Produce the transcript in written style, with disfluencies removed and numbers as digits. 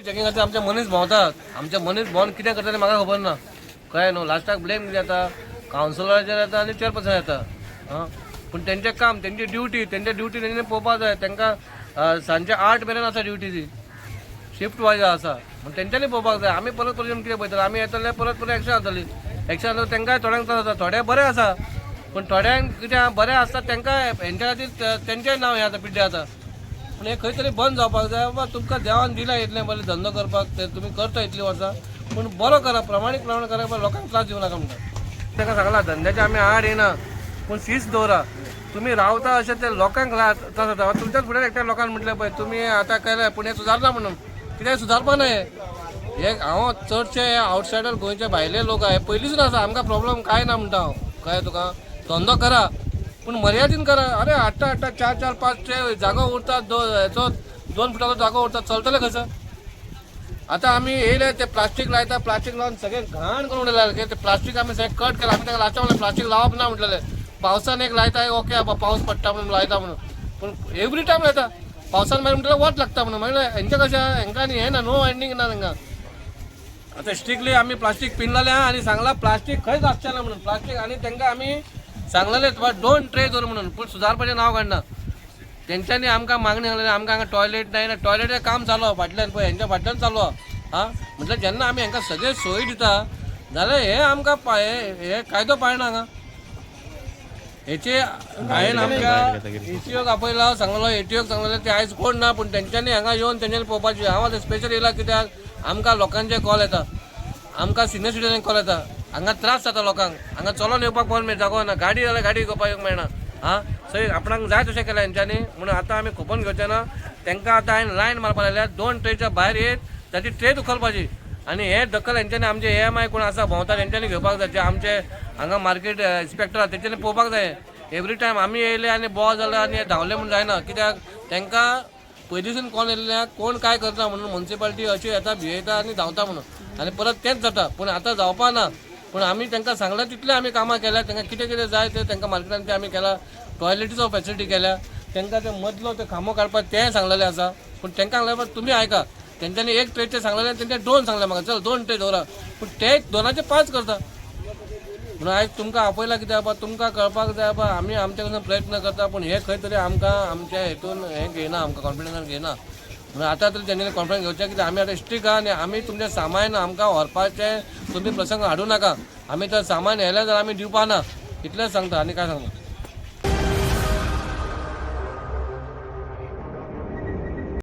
Checking खातीर आमचे मनीस भोंवतात. आमचे मनीस भोंवन कितें करता तें म्हाका खबर ना. कळ्ळें न्हू. लास्टाक ब्लेम कितें जाता कावन्सिलराचेर येता आनी चेअरपर्सन येता. पूण तेंचें काम, तेंची ड्युटी तेंच्यांनी पळोवपाक जाय. तांकां सांजचे 8 मेरेन आसा ड्युटी ती. शिफ्ट वायज आसा. म्हण तेंच्यांनी पळोवपाक जाय. आमी परत येवन कितें पळयतले. आमी येतले परत एक्शन जातली. एक्शन जाता तेंकांय थोड्यांक त्रास जाता. थोडे बरे आसा. पूण थोड्यांक कितें बरें आसता तेंकां हेंच्या खातीर तेंचेंय नांव हें जाता पिड्ड्यार जाता. पूण हें खंय तरी बंद जावपाक जाय. बाबा तुमकां देवान दिलां इतलें बरें धंदो करपाक ते तुमी करता इतलीं वर्सां. पूण बरो करा, प्रामाणीकपणान करा. लोकांक त्रास दिवं नाका म्हणटा. ताका सांगलां धंद्याचे आमी आड येना पूण शिस्त दवरा. तुम्ही रावता अशें ते लोकांक त्रास जाता. तुमच्याच फुडें एकट्या लोकांन म्हटलें पळय तुमी आतां केलें पूण हें सुदारना म्हणून. कित्याक सुदारपा न्हय हे हांव चडशे आवटसायडर गोंयचे भायले लोक आहे पयलींसून आसा. आमकां प्रॉब्लम कांय ना म्हणटा हांव. कळ्ळें तुका. धंदो करा पूण मर्यादीन करा. अरे हाडटा 4-4, 5 जागो उरतात. हेचो 2 फुटाचो जागो उरता. चलतले खंयसर. आतां आमी येयले ते प्लास्टीक लायता. प्लास्टीक लावन सगळें घाण करून उडयला. ते प्लास्टीक आमी सगळें कट केला. आमी ताका लास्ट म्हणलें प्लास्टीक लावप ना म्हटलेलें. पावसान एक लायता ओके बाबा पावस पडटा म्हणून लायता म्हणून. पूण एवरी टायम लायता. पावसान मागीर म्हणटा वत लागता म्हणून. मागीर हेंचें कशें हेंकां न्ही हें ना नो एंडींग ना तांकां. आतां स्ट्रिक्टली आमी प्लास्टीक पिनलेलें आहा आनी सांगलां प्लास्टीक खंयच आसचें ना म्हणून. प्लास्टीक आनी तांकां आमी सांगलेलें तुका डोंट ट्रे दवर म्हणून. पूण सुदारपाचें नांव काडना. तेंच्यांनी आमकां मागणी सांगलेली आमकां हांगा टॉयलेट ना. टॉयलेटें काम चालू फाटल्यान पळय हेंच्या फाटल्यान चालू आहा. म्हटल्यार जेन्ना आमी हांकां सगळे सोय दिता जाल्यार हे आमकां हे कायदो पाळना हांगा. हेचे हांवें आमकां एटीओक आपयला सांगलो. एटीओक सांगलेलें ते आयज कोण ना पूण तेंच्यांनी हांगा येवन तेंच्यांनी पळोवपाचें. हांव आतां स्पेशल येयला कित्याक आमकां लोकांचे कॉल येता. आमकां सिनियर सिटीजन कॉल येता. हांगा त्रास जाता लोकांक. हांगा चलोन येवपाक कोण जागो ना. गाडी जाल्यार गाडी घेवपाक मेळना. सो आपणाक जाय तशें केलें हेंच्यांनी. म्हणून आतां आमी खुपोवन घेवचें ना. तांकां आतां हांवें लायन मारपाक लायल्या 2 ट्रेच्या भायर येत ताची ट्रेत उखलपाची. आनी हे दखल हेंच्यांनी आमचे EMI कोण आसा भोंवता तेंच्यांनी घेवपाक जाय. जे आमचे हांगा मार्केट इन्स्पेक्टर आसा तेंच्यांनी पळोवपाक जाय. एवरी टायम आमी येयले आनी बोवाळ जाले आनी धांवले म्हणून जायना. कित्याक तांकां पयलींसून कोण येयलेल्या कोण काय करता म्हणून म्युनिसिपालिटी अशी येता भियेता आनी धांवता म्हणून आनी परत तेंच जाता. पूण आतां जावपा ना. पूण आमी तांकां सांगलां तितलें आमी कामां केल्या. तांकां कितें कितें जाय तें तांकां मार्केटान तें आमी केलां. टॉयलेटीचो फॅसिलिटी केल्या. तांकां ते मदलो ते खांबो काडपाक तें सांगलेलें आसा. पूण तांकां सांगलें तुमी आयका. तेंच्यांनी 1 ट्रेचें सांगलेलें तेंच्यानी 2 सांगलें म्हाका चल 2 ट्रे दवरा. पूण ते 2चे 5 करता. म्हणून आयज तुमकां आपयला कित्याक बाबा तुमकां कळपाक जाय बाबा आमी आमचे कडसून प्रयत्न करता. पूण हे खंय तरी आमकां आमच्या हेतून हें घेयना. आमकां कॉन्फिडन्सान घेयना. म्हणून आतां तरी तेंच्यांनी कॉन्फिडन्स घेवचें कित्याक आमी आतां स्ट्रीक आहा आनी आमी तुमचें सामान आमकां व्हरपाचें तुमी प्रसंग हाडूं नाका. आमी तर सामान येयलें जाल्यार आमी दिवपा ना. इतलेंच सांगता आनी काय सांगता.